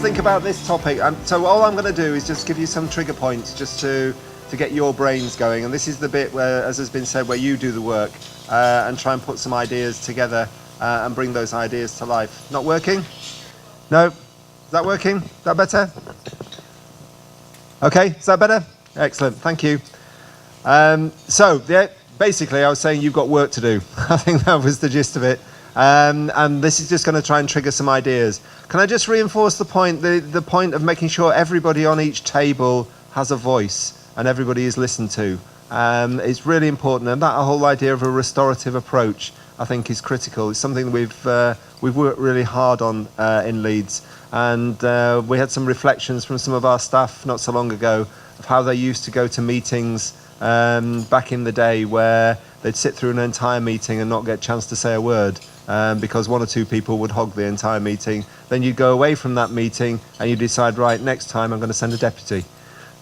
think about this topic. So all I'm going to do is just give you some trigger points just to get your brains going. And this is the bit where, as has been said, where you do the work and try and put some ideas together and bring those ideas to life. Not working? No? Is that working? Is that better? Okay, is that better? Excellent, thank you. Basically I was saying you've got work to do. I think that was the gist of it. And this is just going to try and trigger some ideas. Can I just reinforce the point, the point of making sure everybody on each table has a voice and everybody is listened to? It's really important, and that whole idea of a restorative approach I think is critical. It's something we've worked really hard on in Leeds, and we had some reflections from some of our staff not so long ago of how they used to go to meetings back in the day where they'd sit through an entire meeting and not get a chance to say a word because one or two people would hog the entire meeting. Then you'd go away from that meeting and you decide, right, next time I'm going to send a deputy,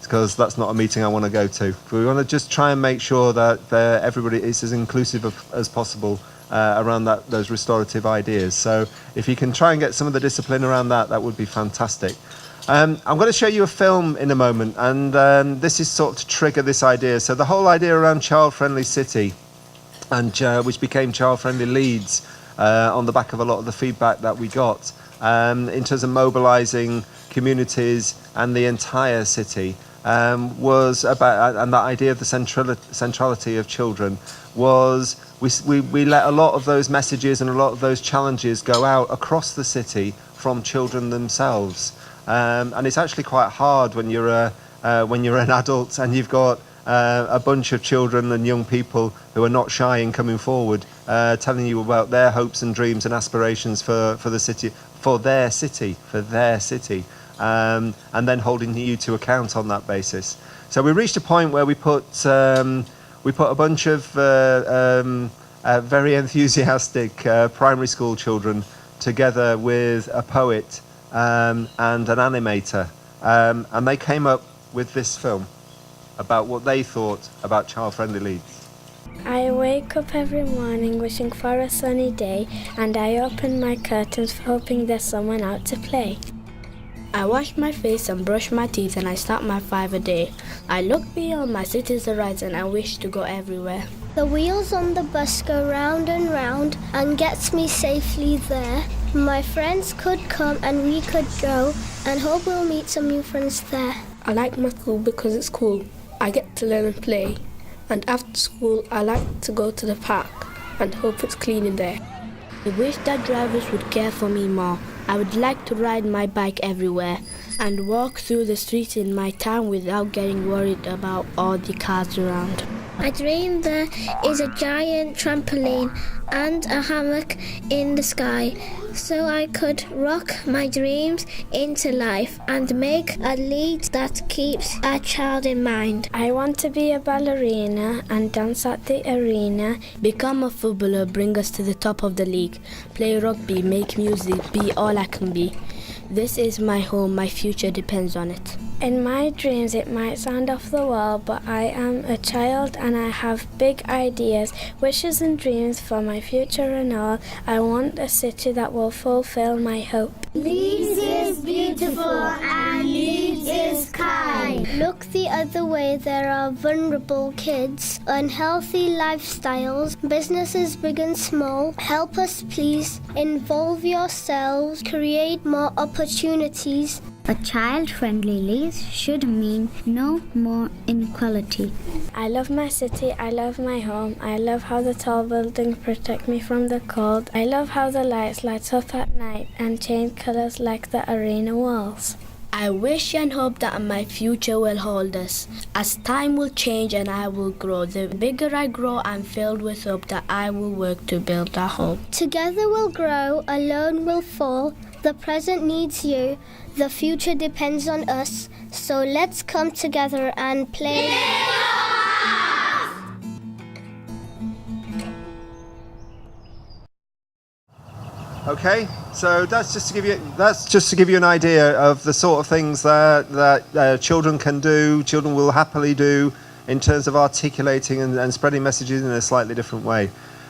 because that's not a meeting I want to go to. But we want to just try and make sure that everybody is as inclusive as possible around those restorative ideas. So if you can try and get some of the discipline around that, that would be fantastic. I'm going to show you a film in a moment, and this is sort of to trigger this idea. So the whole idea around child-friendly city, and which became child-friendly Leeds on the back of a lot of the feedback that we got in terms of mobilising communities and the entire city, was about, and that idea of the centrality of children was, we let a lot of those messages and a lot of those challenges go out across the city from children themselves. And it's actually quite hard when you're an adult and you've got a bunch of children and young people who are not shy in coming forward, telling you about their hopes and dreams and aspirations for the city, for their city, and then holding you to account on that basis. So we reached a point where we put a bunch of very enthusiastic primary school children together with a poet and an animator, and they came up with this film about what they thought about child-friendly Leeds. I wake up every morning wishing for a sunny day, and I open my curtains hoping there's someone out to play. I wash my face and brush my teeth, and I start my 5 a day. I look beyond my city's horizon and wish to go everywhere. The wheels on the bus go round and round and gets me safely there. My friends could come and we could go, and hope we'll meet some new friends there. I like my school because it's cool. I get to learn and play. And after school, I like to go to the park and hope it's clean in there. I wish that drivers would care for me more. I would like to ride my bike everywhere and walk through the streets in my town without getting worried about all the cars around. I dream there is a giant trampoline and a hammock in the sky, so I could rock my dreams into life and make a lead that keeps a child in mind. I want to be a ballerina and dance at the arena. Become a footballer, bring us to the top of the league. Play rugby, make music, be all I can be. This is my home, my future depends on it. In my dreams it might sound off the wall, but I am a child and I have big ideas, wishes and dreams for my future and all. I want a city that will fulfill my hope. Leeds is beautiful and Leeds is kind. Look the other way, there are vulnerable kids, unhealthy lifestyles, businesses big and small. Help us please, involve yourselves, create more opportunities. A child-friendly Leeds should mean no more inequality. I love my city, I love my home. I love how the tall buildings protect me from the cold. I love how the lights light up at night and change colours like the arena walls. I wish and hope that my future will hold us. As time will change and I will grow, the bigger I grow, I'm filled with hope that I will work to build a home. Together we'll grow, alone we'll fall. The present needs you, the future depends on us. So let's come together and play. Okay, so that's just to give you an idea of the sort of things that children can do, children will happily do in terms of articulating and spreading messages in a slightly different way.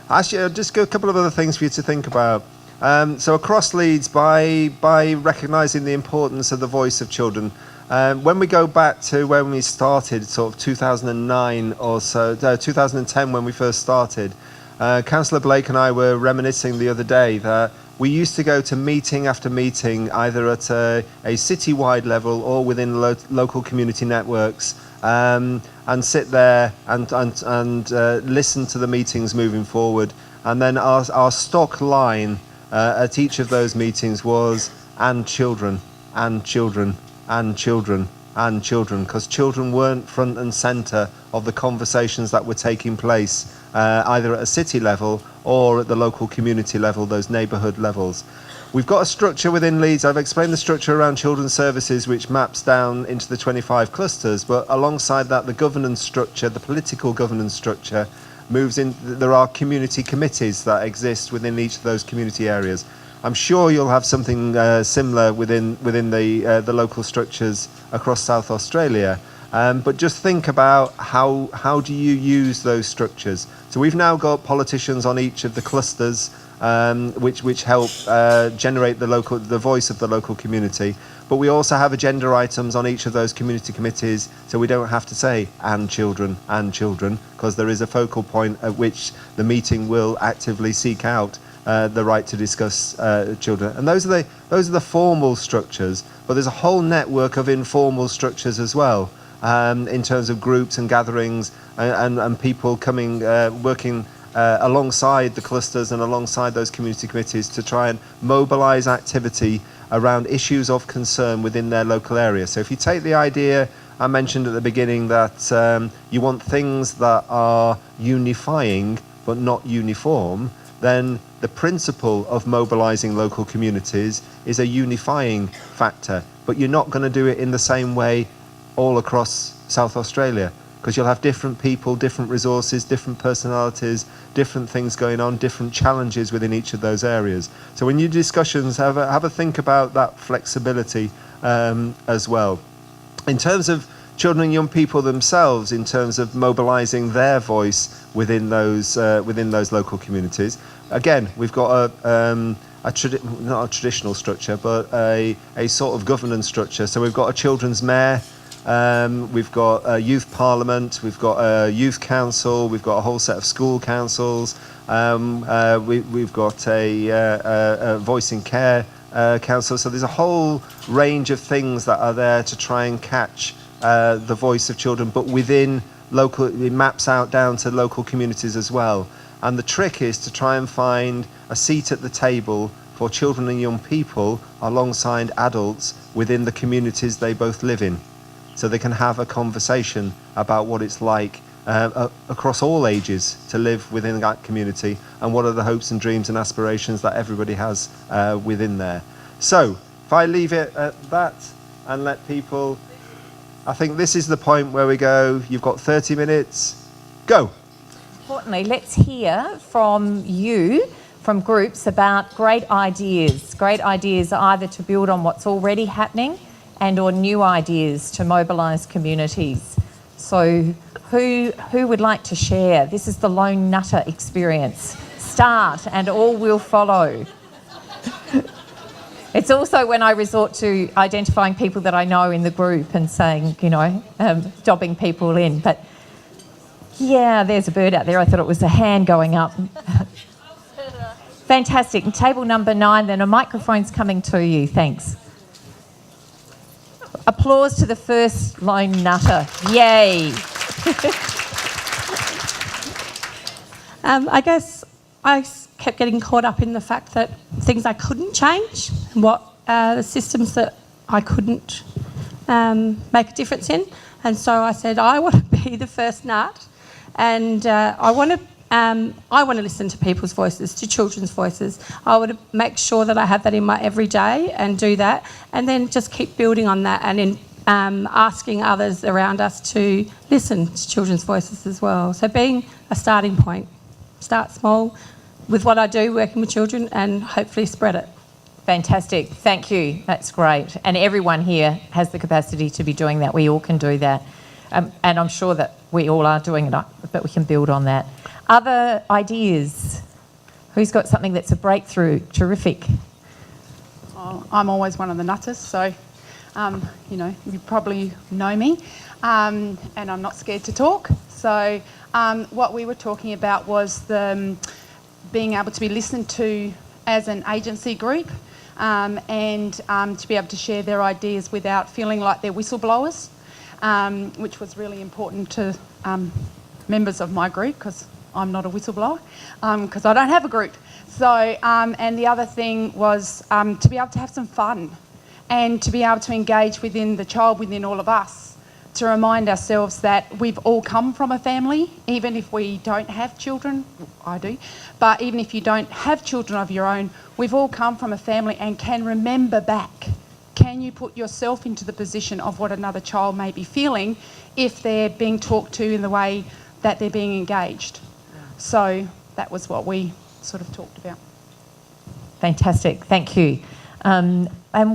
Actually, I'll just go a couple of other things for you to think about. So across Leeds, by recognising the importance of the voice of children, when we go back to when we started, sort of 2009 or so, 2010 when we first started, Councillor Blake and I were reminiscing the other day that we used to go to meeting after meeting, either at a city-wide level or within local community networks, and sit there and listen to the meetings moving forward. And then our stock line at each of those meetings was "and children, and children, and children, and children," because children weren't front and centre of the conversations that were taking place, either at a city level or at the local community level, those neighbourhood levels. We've got a structure within Leeds. I've explained the structure around children's services, which maps down into the 25 clusters, but alongside that, the governance structure, the political governance structure, moves in. There are community committees that exist within each of those community areas. I'm sure you'll have something similar within the local structures across South Australia. But just think about how do you use those structures. So we've now got politicians on each of the clusters, which help generate the voice of the local community. But we also have agenda items on each of those community committees, so we don't have to say "and children," because there is a focal point at which the meeting will actively seek out the right to discuss children. And those are the formal structures, but there's a whole network of informal structures as well, in terms of groups and gatherings and people coming, working alongside the clusters and alongside those community committees to try and mobilise activity around issues of concern within their local area. So if you take the idea I mentioned at the beginning that you want things that are unifying but not uniform, then the principle of mobilising local communities is a unifying factor. But you're not going to do it in the same way all across South Australia, because you'll have different people, different resources, different personalities, different things going on, different challenges within each of those areas. So when you discussions, have a think about that flexibility as well. In terms of children and young people themselves, in terms of mobilising their voice within those local communities, again, we've got not a traditional structure, but a sort of governance structure. So we've got a children's mayor. We've got a youth parliament, we've got a youth council, we've got a whole set of school councils, we've got a voice in care council. So there's a whole range of things that are there to try and catch the voice of children, but within local, it maps out down to local communities as well. And the trick is to try and find a seat at the table for children and young people alongside adults within the communities they both live in, so they can have a conversation about what it's like across all ages to live within that community, and what are the hopes and dreams and aspirations that everybody has within there. So if I leave it at that and let people, I think this is the point where we go, you've got 30 minutes, go. Importantly, let's hear from you, from groups, about great ideas either to build on what's already happening and or new ideas to mobilise communities. So who would like to share? This is the Lone Nutter experience. Start and all will follow. It's also when I resort to identifying people that I know in the group and saying, jobbing people in. But yeah, there's a bird out there. I thought it was a hand going up. Fantastic. And table number 9, then a microphone's coming to you. Thanks. Applause to the first Lone Nutter. Yay. I guess I kept getting caught up in the fact that things I couldn't change, the systems that I couldn't make a difference in. And so I said, I want to be the first nut, and I want to listen to people's voices, to children's voices. I want to make sure that I have that in my everyday and do that, and then just keep building on that, and in asking others around us to listen to children's voices as well. So being a starting point, start small with what I do, working with children, and hopefully spread it. Fantastic. Thank you. That's great. And everyone here has the capacity to be doing that. We all can do that. And I'm sure that we all are doing it, but we can build on that. Other ideas? Who's got something that's a breakthrough? Terrific. I'm always one of the nutters, so you probably know me, and I'm not scared to talk. So what we were talking about was being able to be listened to as an agency group, and to be able to share their ideas without feeling like they're whistleblowers, which was really important to members of my group, because I'm not a whistleblower, because I don't have a group. So, and the other thing was to be able to have some fun and to be able to engage within the child within all of us, to remind ourselves that we've all come from a family, even if we don't have children. I do. But even if you don't have children of your own, we've all come from a family and can remember back. Can you put yourself into the position of what another child may be feeling if they're being talked to in the way that they're being engaged? So that was what we sort of talked about. Fantastic, thank you. And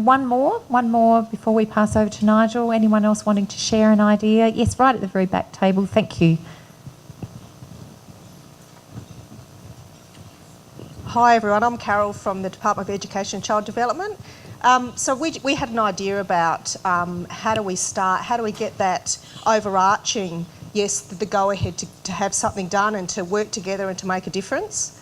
one more before we pass over to Nigel. Anyone else wanting to share an idea? Yes, right at the very back table, thank you. Hi everyone, I'm Carol from the Department of Education and Child Development. So we had an idea about how do we start, how do we get that overarching, yes, the go ahead to have something done and to work together and to make a difference.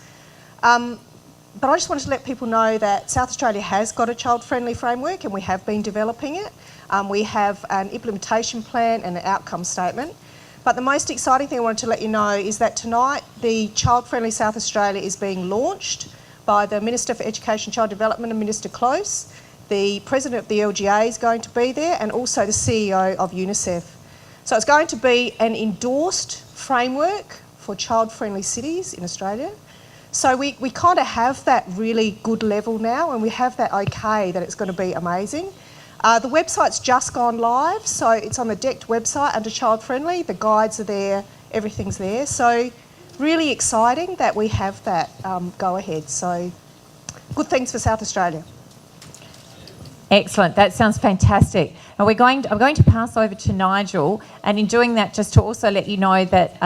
But I just wanted to let people know that South Australia has got a child-friendly framework and we have been developing it. We have an implementation plan and an outcome statement. But the most exciting thing I wanted to let you know is that tonight the Child-Friendly South Australia is being launched by the Minister for Education and Child Development and Minister Close. The President of the LGA is going to be there and also the CEO of UNICEF. So it's going to be an endorsed framework for child-friendly cities in Australia. So we kind of have that really good level now, and we have that okay that it's going to be amazing. The website's just gone live, so it's on the DECT website under Child Friendly. The guides are there, everything's there. So really exciting that we have that go ahead. So good things for South Australia. Excellent, that sounds fantastic. And I'm going to pass over to Nigel, and in doing that, just to also let you know that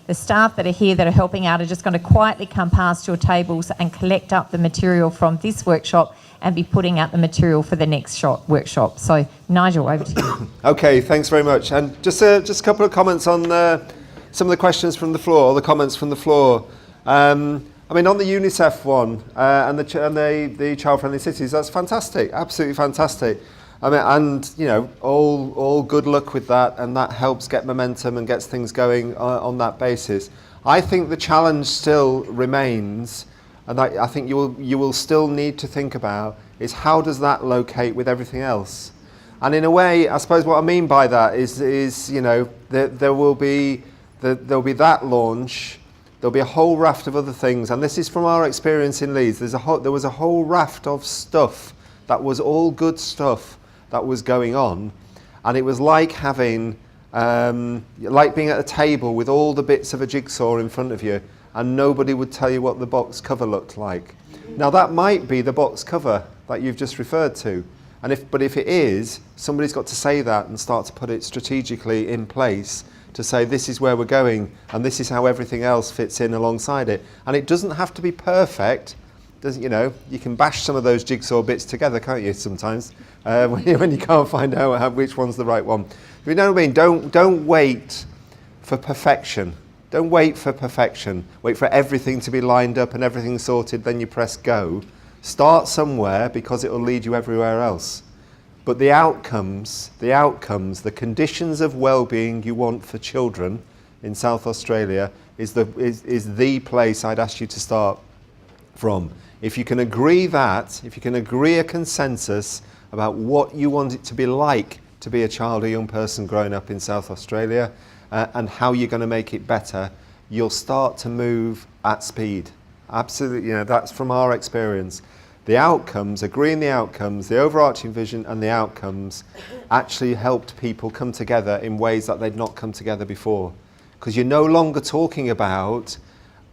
the staff that are here that are helping out are just going to quietly come past your tables and collect up the material from this workshop and be putting out the material for the next workshop. So Nigel, over to you. Okay, thanks very much. And just a couple of comments on some of the questions from the floor, or the comments from the floor. I mean, on the UNICEF one and the child-friendly cities, that's fantastic, absolutely fantastic. I mean, and you know, all good luck with that, and that helps get momentum and gets things going on that basis. I think the challenge still remains, and I think you will still need to think about is how does that locate with everything else. And in a way, I suppose what I mean by that is you know, there will be that launch. There'll be a whole raft of other things, and this is from our experience in Leeds. There was a whole raft of stuff that was all good stuff that was going on, and it was like having, like being at a table with all the bits of a jigsaw in front of you, and nobody would tell you what the box cover looked like. Now that might be the box cover that you've just referred to, but if it is, somebody's got to say that and start to put it strategically in place to say this is where we're going and this is how everything else fits in alongside it. And it doesn't have to be perfect. You know, you can bash some of those jigsaw bits together, can't you, sometimes, when you can't find out which one's the right one. You know what I mean? Don't wait for perfection. Don't wait for perfection. Wait for everything to be lined up and everything sorted, then you press go. Start somewhere because it will lead you everywhere else. But the outcomes, the conditions of well-being you want for children in South Australia is the place I'd ask you to start from. If you can agree that, if you can agree a consensus about what you want it to be like to be a child or young person growing up in South Australia and how you're going to make it better, you'll start to move at speed. Absolutely, you know, that's from our experience. The outcomes, agreeing the outcomes, the overarching vision and the outcomes actually helped people come together in ways that they'd not come together before. Because you're no longer talking about,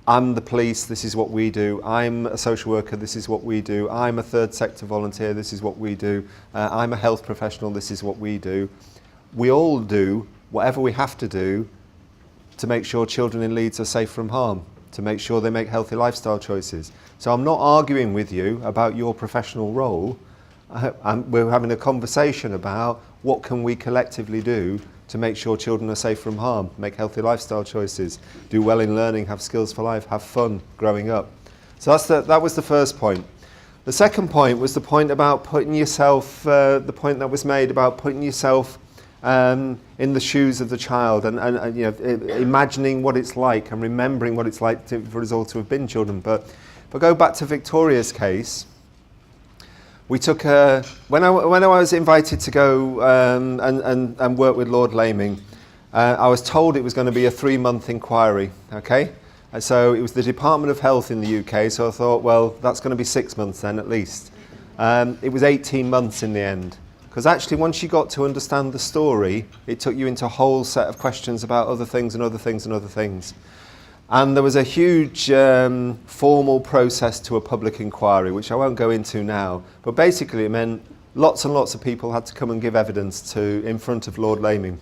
I'm the police, this is what we do, I'm a social worker, this is what we do, I'm a third sector volunteer, this is what we do, I'm a health professional, this is what we do. We all do whatever we have to do to make sure children in Leeds are safe from harm. to make sure they make healthy lifestyle choices. So I'm not arguing with you about your professional role. We're having a conversation about what can we collectively do to make sure children are safe from harm, make healthy lifestyle choices, do well in learning, have skills for life, have fun growing up. So that was the first point. The second point was the point about putting yourself, the point that was made about putting yourself in the shoes of the child and you know, imagining what it's like and remembering what it's like for us all to have been children. But if I go back to Victoria's case, we took when I was invited to go and work with Lord Laming, I was told it was going to be a 3-month inquiry. Okay, and so it was the Department of Health in the UK. So I thought, well, that's going to be 6 months then at least. It was 18 months in the end, because actually once you got to understand the story, it took you into a whole set of questions about other things and other things and other things. And there was a huge formal process to a public inquiry, which I won't go into now. But basically it meant lots and lots of people had to come and give evidence in front of Lord Laming.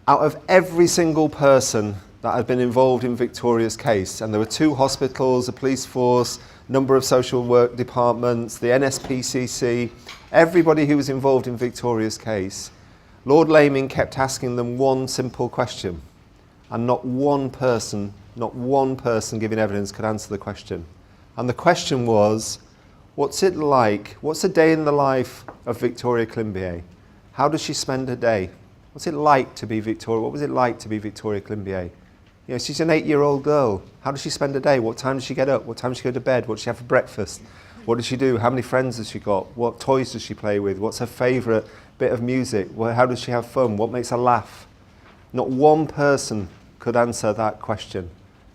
Out of every single person that had been involved in Victoria's case, and there were 2 hospitals, a police force, number of social work departments, the NSPCC, everybody who was involved in Victoria's case, Lord Laming kept asking them one simple question. And not one person giving evidence could answer the question. And the question was, what's it like? What's a day in the life of Victoria Climbié? How does she spend her day? What's it like to be Victoria? What was it like to be Victoria Climbié? You know, she's an 8-year-old girl. How does she spend her day? What time does she get up? What time does she go to bed? What does she have for breakfast? What does she do? How many friends has she got? What toys does she play with? What's her favourite bit of music? How does she have fun? What makes her laugh? Not one person could answer that question.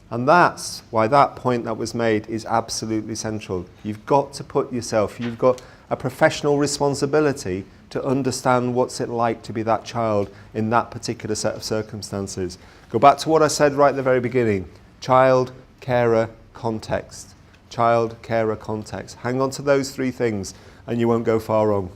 And that's why that point that was made is absolutely central. You've got to put yourself, you've got a professional responsibility to understand what's it like to be that child in that particular set of circumstances. Go back to what I said right at the very beginning. Child, carer, context. Child, carer, context. Hang on to those 3 things and you won't go far wrong.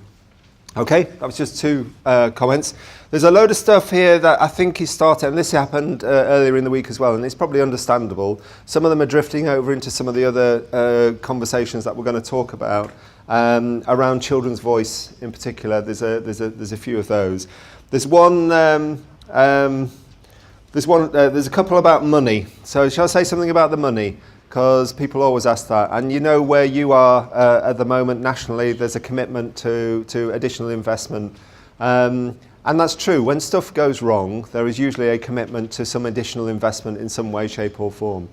Okay, that was just 2 comments. There's a load of stuff here that I think is starting, and this happened earlier in the week as well, and it's probably understandable. Some of them are drifting over into some of the other conversations that we're going to talk about around children's voice in particular. There's a few of those. There's a couple about money. So shall I say something about the money? Because people always ask that, and you know where you are at the moment nationally. There's a commitment to additional investment, and that's true. When stuff goes wrong, there is usually a commitment to some additional investment in some way, shape or form.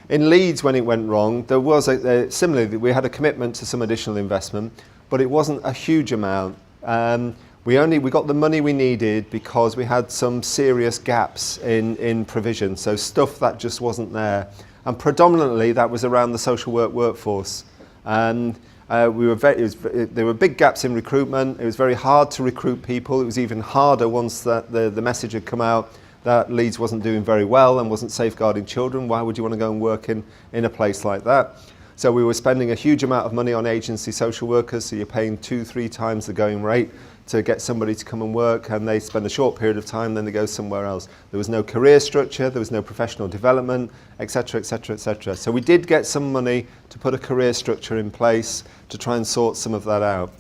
In Leeds, when it went wrong, there was similarly, we had a commitment to some additional investment, but it wasn't a huge amount. We got the money we needed because we had some serious gaps in provision, so stuff that just wasn't there. And predominantly that was around the social work workforce. And there were big gaps in recruitment. It was very hard to recruit people. It was even harder once that the message had come out that Leeds wasn't doing very well and wasn't safeguarding children. Why would you want to go and work in a place like that? So we were spending a huge amount of money on agency social workers, so you're paying 2-3 times the going rate to get somebody to come and work, and they spend a short period of time, then they go somewhere else. There was no career structure, there was no professional development, etc., etc., etc. So we did get some money to put a career structure in place to try and sort some of that out.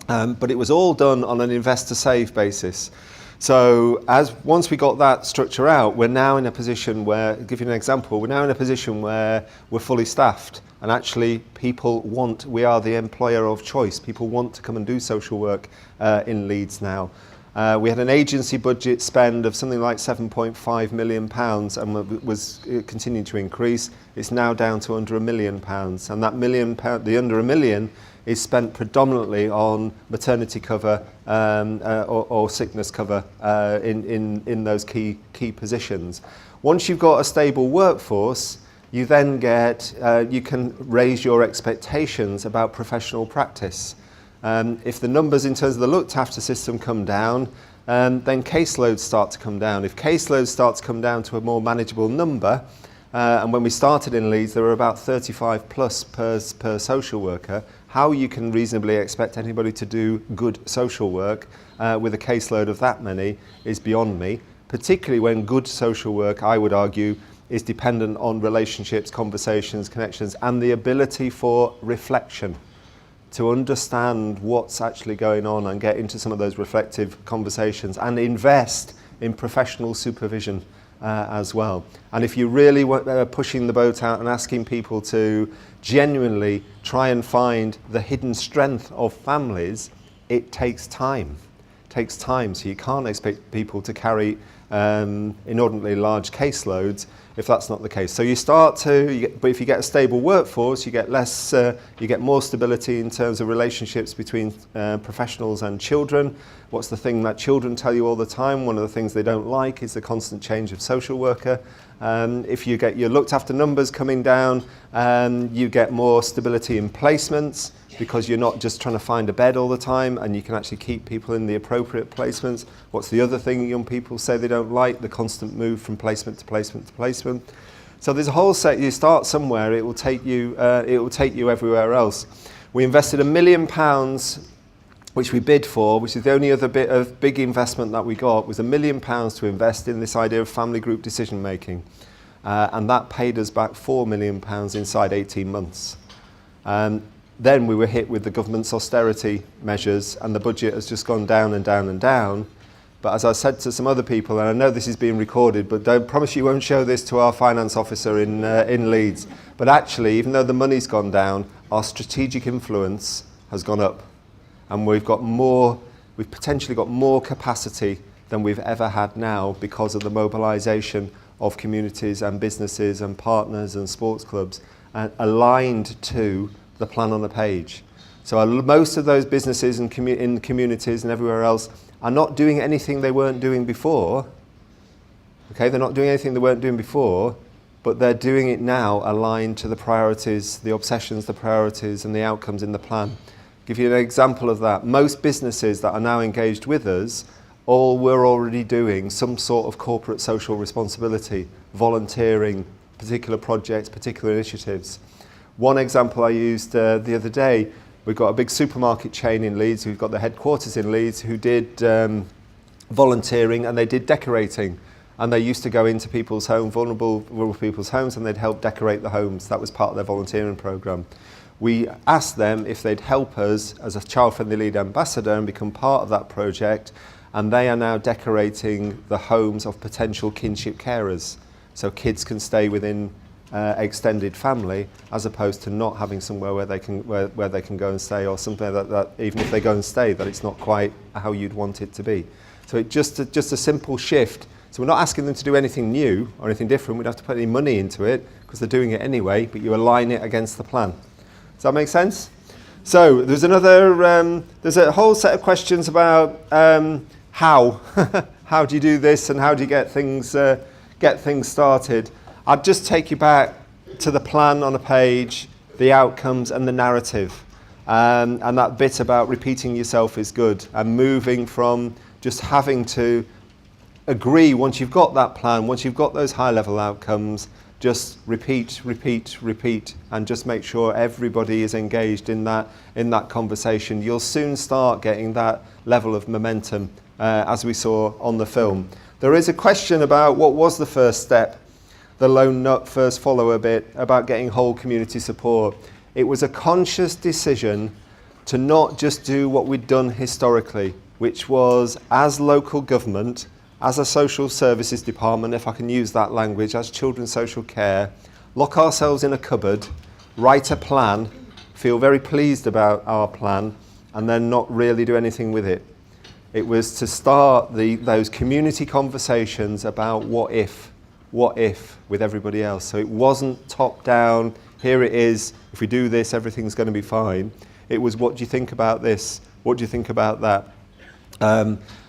But it was all done on an invest to save basis. So once we got that structure out, we're now in a position where, I'll give you an example, we're now in a position where we're fully staffed, and actually we are the employer of choice. People want to come and do social work in Leeds now. We had an agency budget spend of something like £7.5 million and was continuing to increase. It's now down to under £1 million, and that the under £1 million is spent predominantly on maternity cover or sickness cover in those key positions. Once you've got a stable workforce, you then you can raise your expectations about professional practice. If the numbers in terms of the looked after system come down, then caseloads start to come down. If caseloads start to come down to a more manageable number, and when we started in Leeds, there were about 35 plus per social worker. How you can reasonably expect anybody to do good social work with a caseload of that many is beyond me, particularly when good social work, I would argue, is dependent on relationships, conversations, connections, and the ability for reflection, to understand what's actually going on and get into some of those reflective conversations and invest in professional supervision as well. And if you really want pushing the boat out and asking people to genuinely try and find the hidden strength of families, it takes time. It takes time, so you can't expect people to carry inordinately large caseloads if that's not the case. So you start to, but if you get a stable workforce, you get less, you get more stability in terms of relationships between professionals and children. What's the thing that children tell you all the time? One of the things they don't like is the constant change of social worker. If you get your looked after numbers coming down, you get more stability in placements, because you're not just trying to find a bed all the time, and you can actually keep people in the appropriate placements. What's the other thing young people say they don't like? The constant move from placement to placement to placement. So there's a whole set. You start somewhere, it will take you everywhere else. We invested £1 million, which we bid for, which is the only other bit of big investment that we got, was £1 million to invest in this idea of family group decision making. And that paid us back £4 million inside 18 months. Then we were hit with the government's austerity measures, and the budget has just gone down and down and down. But as I said to some other people, and I know this is being recorded, but don't promise you won't show this to our finance officer in Leeds. But actually, even though the money's gone down, our strategic influence has gone up. And we've potentially got more capacity than we've ever had now, because of the mobilisation of communities and businesses and partners and sports clubs aligned to the plan on the page. So most of those businesses and in communities and everywhere else are not doing anything they weren't doing before. Okay, they're not doing anything they weren't doing before, but they're doing it now aligned to the priorities, the obsessions, the priorities and the outcomes in the plan. Give you an example of that. Most businesses that are now engaged with us all were already doing some sort of corporate social responsibility, volunteering, particular projects, particular initiatives. One example I used the other day, we've got a big supermarket chain in Leeds, who've got the headquarters in Leeds, who did volunteering, and they did decorating. And they used to go into people's homes, vulnerable people's homes, and they'd help decorate the homes. That was part of their volunteering programme. We asked them if they'd help us as a Child Friendly Lead ambassador and become part of that project, and they are now decorating the homes of potential kinship carers, so kids can stay within extended family, as opposed to not having somewhere where they can go and stay, or something that even if they go and stay, that it's not quite how you'd want it to be. So it just a simple shift. So we're not asking them to do anything new or anything different. We don't have to put any money into it, because they're doing it anyway, but you align it against the plan. Does that make sense? So there's there's a whole set of questions about how how do you do this, and how do you get things started. I'd just take you back to the plan on a page, the outcomes and the narrative. And that bit about repeating yourself is good, and moving from just having to agree once you've got that plan, once you've got those high level outcomes, just repeat, and just make sure everybody is engaged in that conversation. You'll soon start getting that level of momentum, as we saw on the film. There is a question about what was the first step, the lone nut first follower bit, about getting whole community support. It was a conscious decision to not just do what we'd done historically, which was, as local government, as a social services department, if I can use that language, as children's social care, lock ourselves in a cupboard, write a plan, feel very pleased about our plan, and then not really do anything with it. It was to start those community conversations about what if with everybody else. So it wasn't top down, here it is, if we do this, everything's going to be fine. It was, what do you think about this? What do you think about that?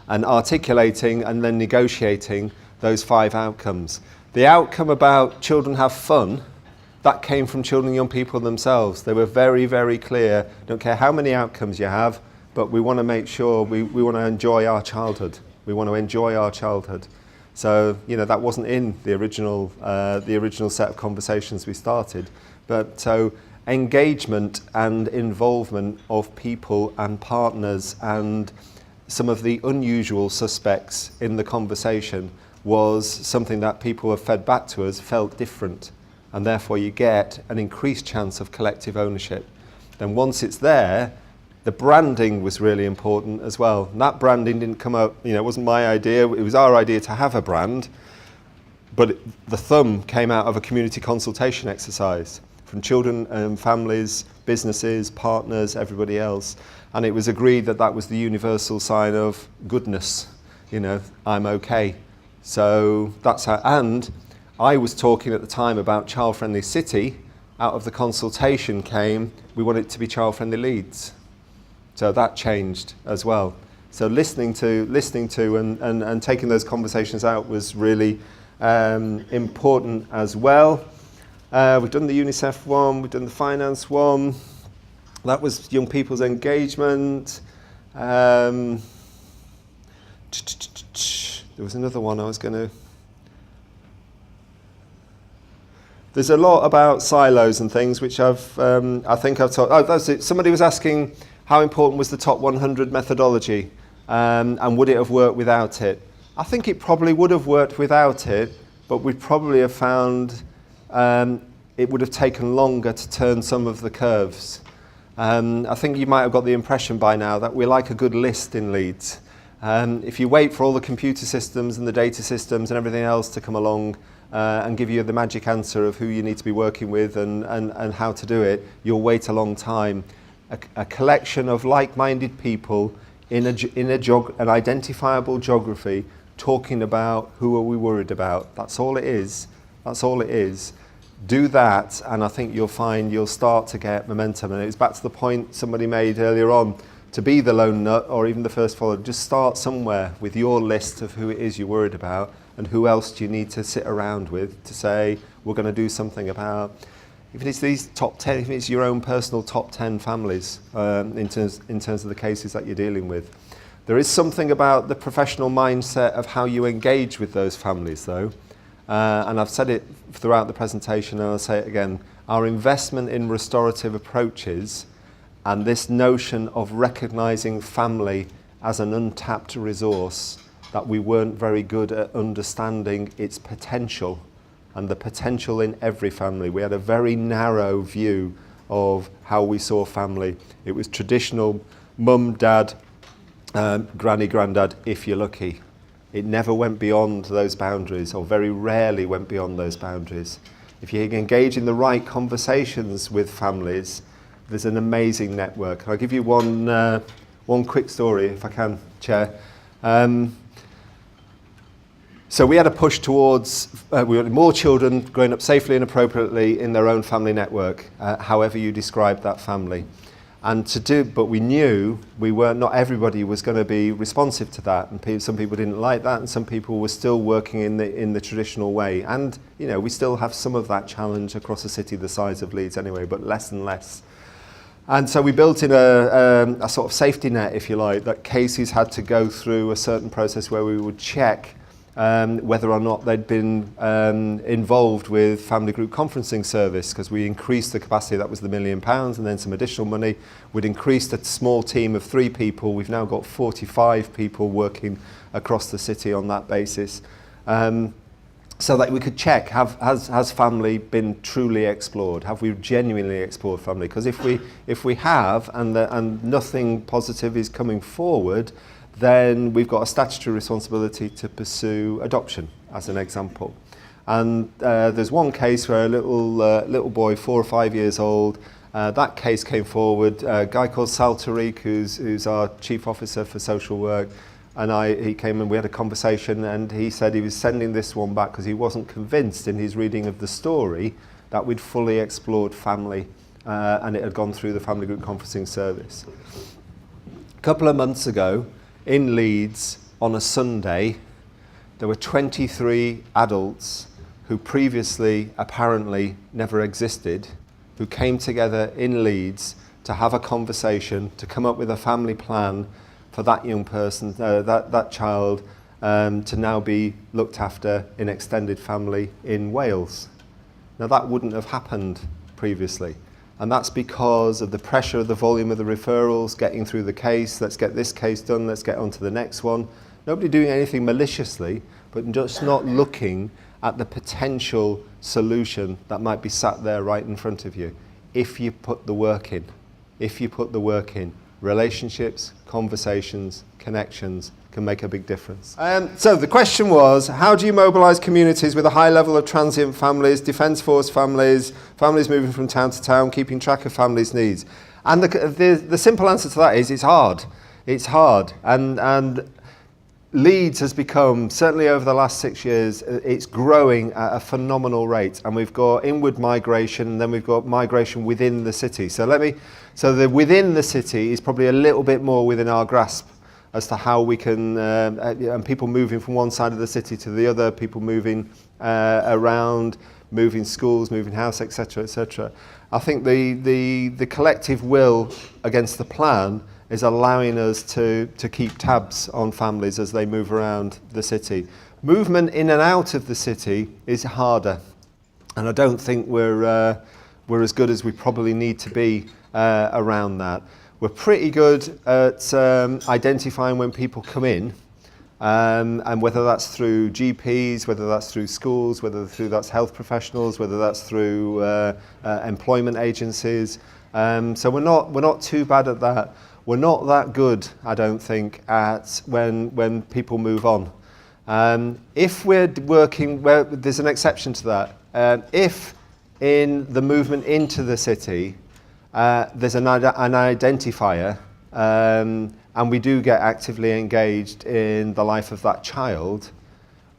And articulating and then negotiating those 5 outcomes. The outcome about children have fun, that came from children and young people themselves. They were very, very clear. Don't care how many outcomes you have, but we want to make sure we want to enjoy our childhood. We want to enjoy our childhood. So, that wasn't in the original set of conversations we started. But so engagement and involvement of people and partners and some of the unusual suspects in the conversation was something that people have fed back to us felt different, and therefore you get an increased chance of collective ownership. Then once it's there, the branding was really important as well. And that branding didn't come up, it wasn't my idea, it was our idea to have a brand, but the thumb came out of a community consultation exercise from children, families, businesses, partners, everybody else. And it was agreed that that was the universal sign of goodness, I'm okay. So that's how, and I was talking at the time about child-friendly city. Out of the consultation came, we want it to be child-friendly Leeds. So that changed as well. So listening to and taking those conversations out was really important as well. We've done the UNICEF one, we've done the finance one. That was young people's engagement. There was another one I was going to... There's a lot about silos and things which I think I've taught. Oh, that's it. Somebody was asking how important was the top 100 methodology, and would it have worked without it? I think it probably would have worked without it, but we'd probably have found it would have taken longer to turn some of the curves. I think you might have got the impression by now that we like a good list in Leeds. If you wait for all the computer systems and the data systems and everything else to come along and give you the magic answer of who you need to be working with and how to do it, you'll wait a long time. A collection of like-minded people in an identifiable geography talking about who are we worried about. That's all it is. That's all it is. Do that, and I think you'll find you'll start to get momentum. And it's back to the point somebody made earlier on, to be the lone nut or even the first follower, just start somewhere with your list of who it is you're worried about and who else do you need to sit around with to say, we're going to do something about. If it's these top 10, if it's your own personal top 10 families in terms of the cases that you're dealing with. There is something about the professional mindset of how you engage with those families though. And I've said it throughout the presentation and I'll say it again. Our investment in restorative approaches and this notion of recognising family as an untapped resource, that we weren't very good at understanding its potential and the potential in every family. We had a very narrow view of how we saw family. It was traditional mum, dad, granny, granddad, if you're lucky. It never went beyond those boundaries, or very rarely went beyond those boundaries. If you engage in the right conversations with families, there's an amazing network. I'll give you one quick story, if I can, Chair. So we had a push towards, we wanted more children growing up safely and appropriately in their own family network, however you describe that family. But we knew not everybody was going to be responsive to that, and some people didn't like that, and some people were still working in the traditional way. And we still have some of that challenge across a city the size of Leeds anyway, but less and less. And so we built in a sort of safety net, if you like, that cases had to go through a certain process where we would check whether or not they'd been involved with family group conferencing service, because we increased the capacity. That was the £1 million, and then some additional money. We'd increased a small team of 3 people. We've now got 45 people working across the city on that basis, so that we could check, has family been truly explored? Have we genuinely explored family? Because if we have, and nothing positive is coming forward, then we've got a statutory responsibility to pursue adoption, as an example. And there's one case where a little boy, 4 or 5 years old, that case came forward. A guy called Sal Tariq, who's our Chief Officer for Social Work, and he came and we had a conversation, and he said he was sending this one back because he wasn't convinced in his reading of the story that we'd fully explored family, and it had gone through the family group conferencing service. A couple of months ago, in Leeds, on a Sunday, there were 23 adults who previously apparently never existed, who came together in Leeds to have a conversation, to come up with a family plan for that young person, that child, to now be looked after in extended family in Wales. Now that wouldn't have happened previously. And that's because of the pressure of the volume of the referrals, getting through the case, let's get this case done, let's get on to the next one. Nobody doing anything maliciously, but just not looking at the potential solution that might be sat there right in front of you. If you put the work in, relationships, conversations, connections can make a big difference. So the question was, how do you mobilise communities with a high level of transient families, Defence Force families, families moving from town to town, keeping track of families' needs? And the simple answer to that is it's hard. It's hard. And Leeds has become, certainly over the last 6 years, it's growing at a phenomenal rate. And we've got inward migration, and then we've got migration within the city. So the within the city is probably a little bit more within our grasp as to how we can, and people moving from one side of the city to the other, people moving around, moving schools, moving house, etc., etc. I think the collective will against the plan is allowing us to keep tabs on families as they move around the city. Movement in and out of the city is harder, and I don't think we're as good as we probably need to be around that. We're pretty good at identifying when people come in, and whether that's through GPs, whether that's through schools, whether that's health professionals, whether that's through employment agencies. So we're not too bad at that. We're not that good, I don't think, at when people move on. If we're working, well, there's an exception to that. If in the movement into the city, there's an identifier, and we do get actively engaged in the life of that child,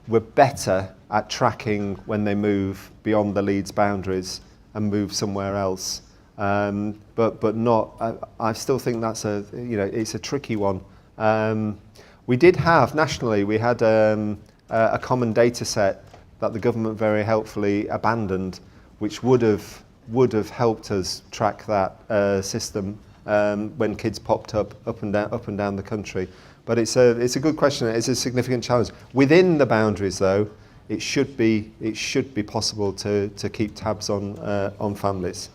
we're better at tracking when they move beyond the Leeds boundaries and move somewhere else. But not. I still think that's it's a tricky one. We did have nationally. We had a common data set that the government very helpfully abandoned, which would have helped us track that system when kids popped up and down the country. But it's a good question. It's a significant challenge within the boundaries, though. It should be possible to keep tabs on families.